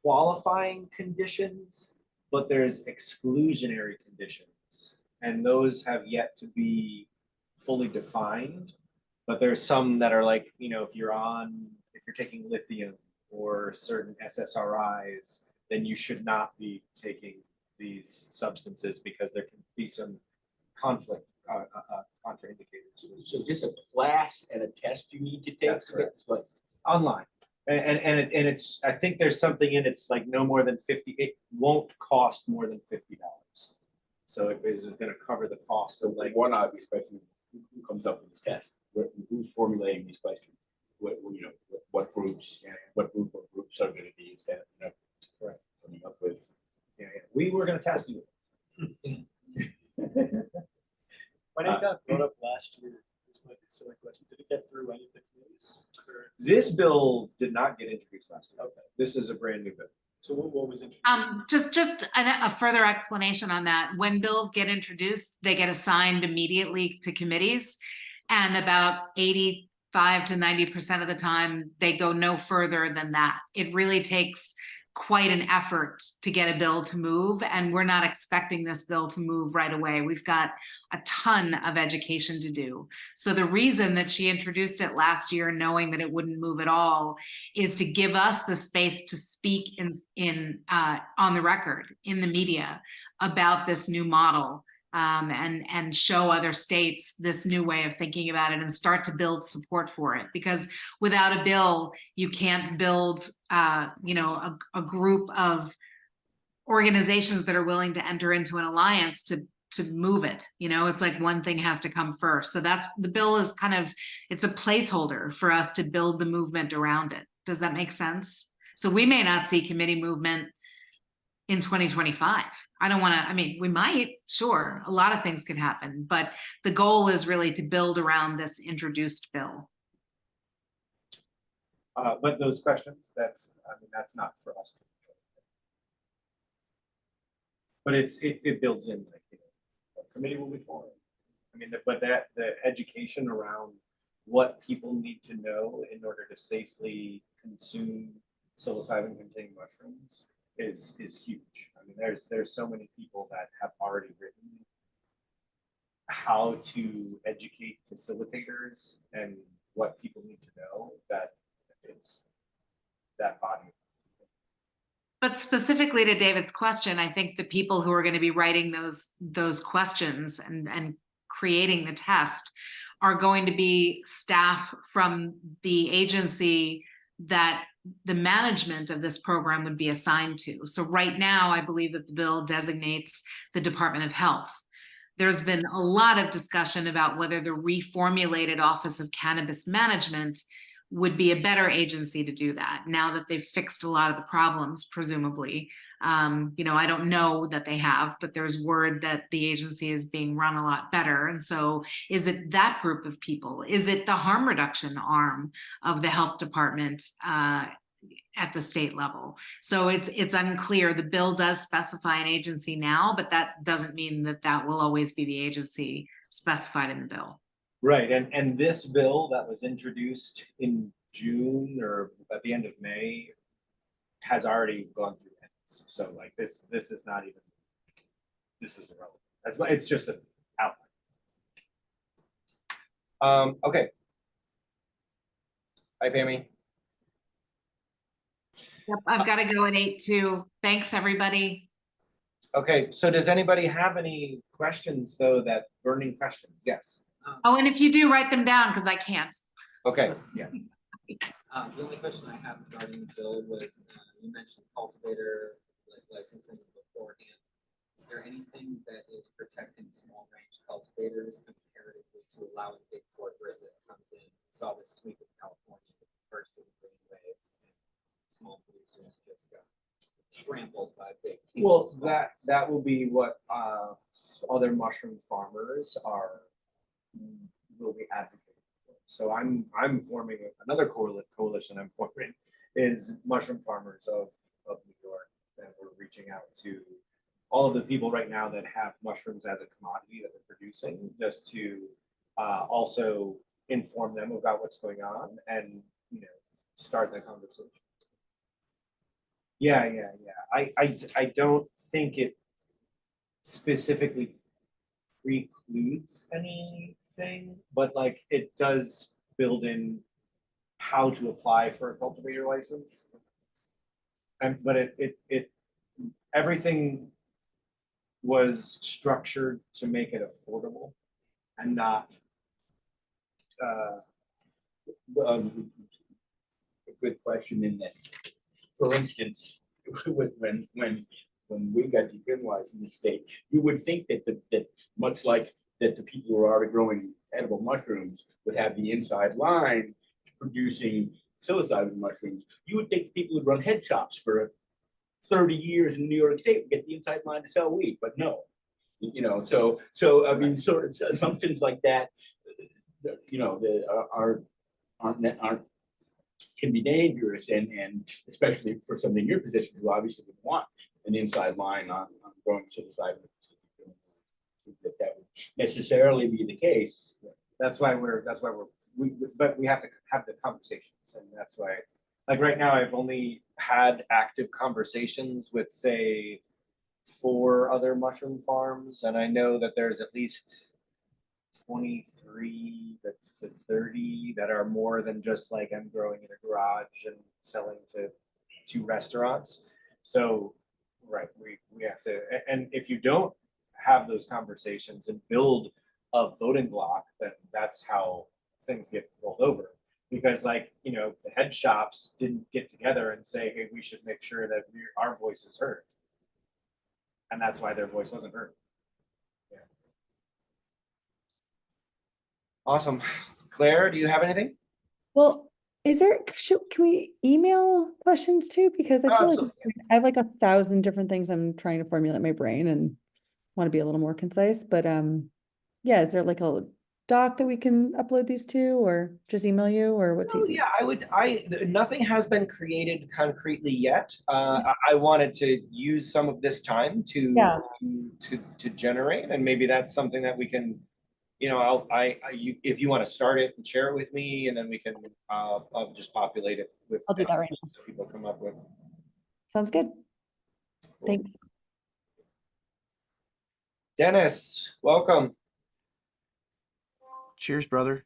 qualifying conditions, but there's exclusionary conditions. And those have yet to be fully defined. But there's some that are like, if you're taking lithium or certain SSRIs, then you should not be taking these substances because there can be some contraindicators. So just a class and a test you need to take. That's to get correct. this license? Online. And it's, I think there's something in it's like no more than 50, it won't cost more than $50. So it is going to cover the cost of like One obvious question, who comes up with this test? Who's formulating these questions? What groups, what groups are going to be used that, Right. coming up with. Yeah. We were going to test you. When it got brought up last year, this might be a silly question. Did it get through any of the committees? This bill did not get introduced last year. Okay. This is a brand new bill. So what was introduced? Just a further explanation on that. When bills get introduced, they get assigned immediately to committees, and about 85 to 90% of the time, they go no further than that. It really takes quite an effort to get a bill to move, and we're not expecting this bill to move right away. We've got a ton of education to do. So the reason that she introduced it last year, knowing that it wouldn't move at all, is to give us the space to speak on the record in the media about this new model. And show other states this new way of thinking about it and start to build support for it. Because without a bill, you can't build, a group of organizations that are willing to enter into an alliance to move it. It's like one thing has to come first. So the bill is it's a placeholder for us to build the movement around it. Does that make sense? So we may not see committee movement in 2025. I don't want to, I mean, we might, sure, a lot of things could happen, but the goal is really to build around this introduced bill. But those questions, that's not for us. But it builds in, like, a committee will be formed. I mean, but the education around what people need to know in order to safely consume psilocybin containing mushrooms is huge. I mean, there's so many people that have already written how to educate facilitators and what people need to know, that it's that body. But specifically to David's question, I think the people who are going to be writing those questions and creating the test are going to be staff from the agency that the management of this program would be assigned to. So right now, I believe that the bill designates the Department of Health. There's been a lot of discussion about whether the reformulated Office of Cannabis Management would be a better agency to do that now that they've fixed a lot of the problems, presumably. You know, I don't know that they have, but there's word that the agency is being run a lot better. And so is it that group of people? Is it the harm reduction arm of the health department at the state level? So it's unclear. The bill does specify an agency now, but that doesn't mean that that will always be the agency specified in the bill. Right, and this bill that was introduced in June or at the end of May has already gone through edits. So like this is not even, this is irrelevant. That's why it's just an outline. Okay. Hi, Pammy. Yep, I've got to go at 8 too. Thanks, everybody. Okay, so does anybody have any questions though, that burning questions? Yes. Oh, and if you do, write them down because I can't. Okay, yeah. The only question I have regarding the bill was, you mentioned cultivator licensing beforehand. Is there anything that is protecting small range cultivators comparatively to allowing big corporate that comes in? Saw this sweep in California with the first of the green wave, and small producers just got trampled by big. Well, that will be what other mushroom farmers will be advocating for. So I'm forming another coalition. I'm forming is mushroom farmers of New York, and we're reaching out to all of the people right now that have mushrooms as a commodity that they're producing, just to also inform them about what's going on and start that conversation. Yeah. I don't think it specifically precludes anything, but like it does build in how to apply for a cultivator license. But it everything was structured to make it affordable and not A good question in that, for instance, when we got decriminalized in the state, you would think that much like that the people who are already growing edible mushrooms would have the inside line to producing psilocybin mushrooms. You would think people would run head shops for 30 years in New York State and get the inside line to sell weed, but no. So I mean, sort of assumptions like that, aren't can be dangerous, and especially for somebody in your position who obviously would want an inside line on growing psilocybin. That would necessarily be the case. That's why but we have to have the conversations, and that's why, like right now, I've only had active conversations with, say, 4 other mushroom farms, and I know that there's at least 23 to 30 that are more than just like I'm growing in a garage and selling to 2 restaurants. So, right, we have to, and if you don't have those conversations and build a voting block, then that's how things get rolled over. Because the head shops didn't get together and say, hey, we should make sure that our voice is heard. And that's why their voice wasn't heard. Yeah. Awesome. Claire, do you have anything? Well, Is there, can we email questions too? Because I feel like Absolutely. I have like 1,000 different things I'm trying to formulate in my brain and want to be a little more concise, but yeah, is there like a doc that we can upload these to, or just email you, or what's Oh, easier? yeah, nothing has been created concretely yet. I wanted to use some of this time Yeah. to generate, and maybe that's something that we can, if you want to start it and share it with me, and then we can, I'll just populate it with I'll do that right now. that people come up with. Sounds good. Cool. Thanks. Dennis, welcome. Cheers, brother.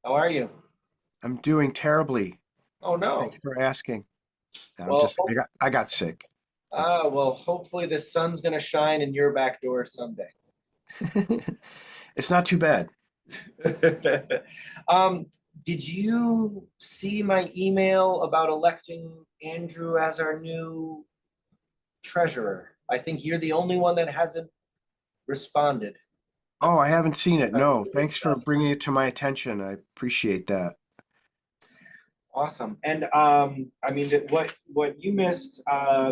How are you? I'm doing terribly. Oh, no. Thanks for asking. Well, I got sick. well, hopefully the sun's gonna shine in your back door someday. It's not too bad. Um, did you see my email about electing Andrew as our new treasurer? I think you're the only one that hasn't responded. Oh, I haven't seen it. No, thanks for bringing it to my attention. I appreciate that. Awesome. And I mean, what you missed,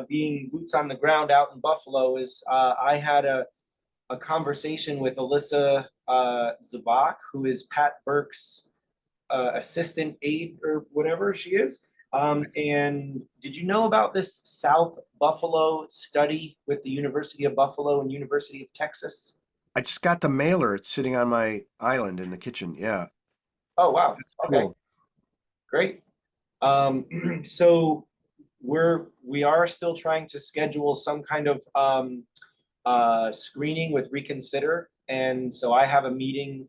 being boots on the ground out in Buffalo, is I had a conversation with Alyssa Zabak, who is Pat Burke's assistant aide or whatever she is. And did you know about this South Buffalo study with the University of Buffalo and University of Texas? I just got the mailer. It's sitting on my island in the kitchen. Yeah, Oh, wow. that's Okay, cool. great. So we are still trying to schedule some kind of screening with Reconsider. And so I have a meeting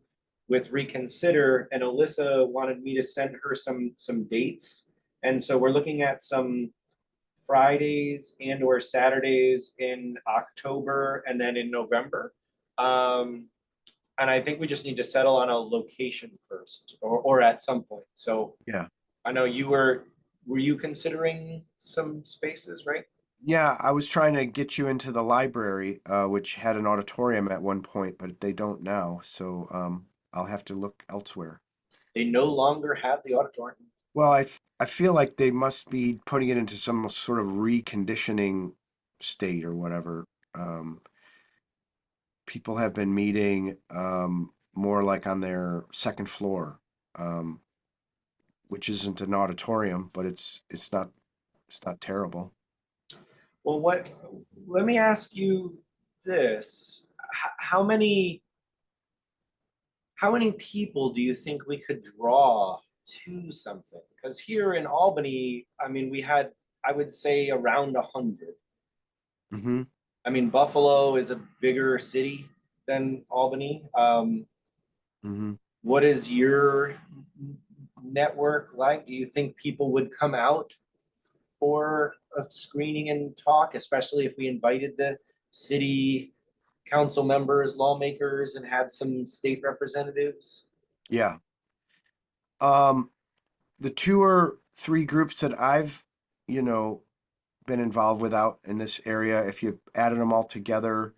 with Reconsider, and Alyssa wanted me to send her some dates. And so we're looking at some Fridays and or Saturdays in October and then in November. And I think we just need to settle on a location first, or at some point. So Yeah. I know were you considering some spaces, right? Yeah, I was trying to get you into the library, which had an auditorium at one point, but they don't now. So I'll have to look elsewhere. They no longer have the auditorium. Well, I feel like they must be putting it into some sort of reconditioning state or whatever. People have been meeting more like on their second floor, um, which isn't an auditorium, but it's not terrible. Well, let me ask you this. How many people do you think we could draw to something? Because here in Albany, I mean, we had, I would say, around 100. Hmm. I mean, Buffalo is a bigger city than Albany. Hmm. What is your network like? Do you think people would come out for a screening and talk, especially if we invited the city council members, lawmakers, and had some state representatives? Yeah. Um, the 2 or 3 groups that I've, you know, been involved with out in this area, if you added them all together,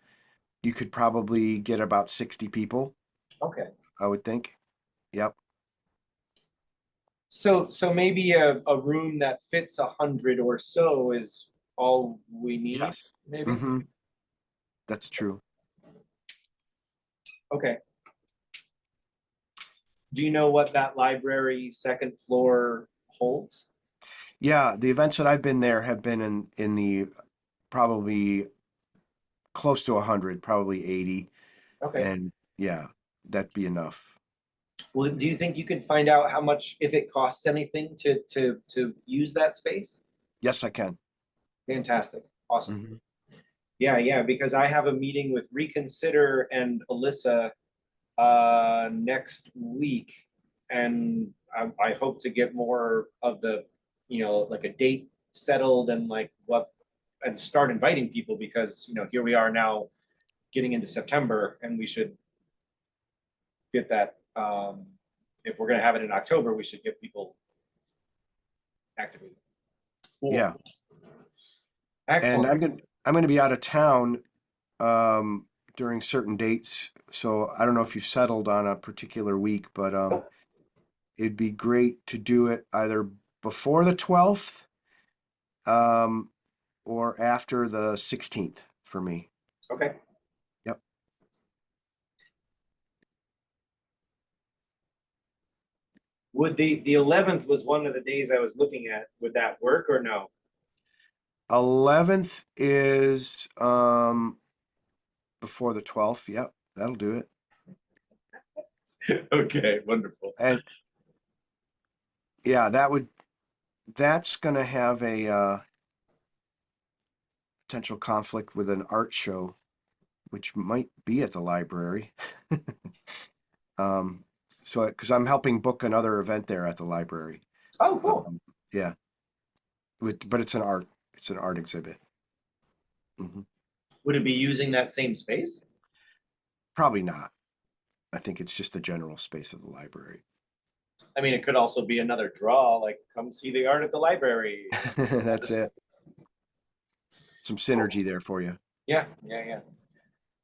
you could probably get about 60 people, Okay. I would think. Yep. So maybe a room that fits 100 or so is all we need, Yes. maybe? Hmm. That's true. Okay. Do you know what that library second floor holds? Yeah, the events that I've been there have been in the probably close to 100, probably 80, Okay. and yeah, that'd be enough. Well, do you think you could find out how much, if it costs anything to use that space? Yes, I can. Fantastic. Awesome. Hmm. Yeah, because I have a meeting with Reconsider and Alyssa next week, and I hope to get more of the, like a date settled and like and start inviting people, because here we are now getting into September, and we should get that, if we're gonna have it in October, we should get people activated. Cool. Yeah, and Excellent. I'm gonna be out of town during certain dates, so I don't know if you've settled on a particular week, but it'd be great to do it either before the 12th or after the 16th for me. Okay. Yep. Would the 11th was one of the days I was looking at. Would that work or no? 11th is before the 12th. Yep, that'll do it. Okay, wonderful. And yeah, that's gonna have a potential conflict with an art show, which might be at the library. So because I'm helping book another event there at the library. Oh, cool. Yeah. But it's an art exhibit. Mhm. Would it be using that same space? Probably not. I think it's just the general space of the library. I mean, it could also be another draw, like come see the art at the library. That's it. Some synergy there for you. Yeah.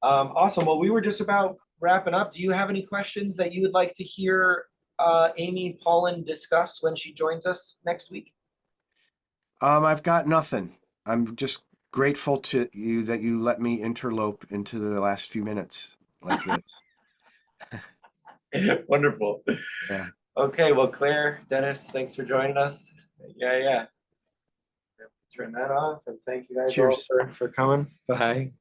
Awesome. Well, we were just about wrapping up. Do you have any questions that you would like to hear Amy Paulin discuss when she joins us next week? I've got nothing. I'm just grateful to you that you let me interlope into the last few minutes like this. Wonderful. Yeah. Okay, well, Claire, Dennis, thanks for joining us. Yeah. Turn that off, and thank you guys all Cheers. for coming. Bye.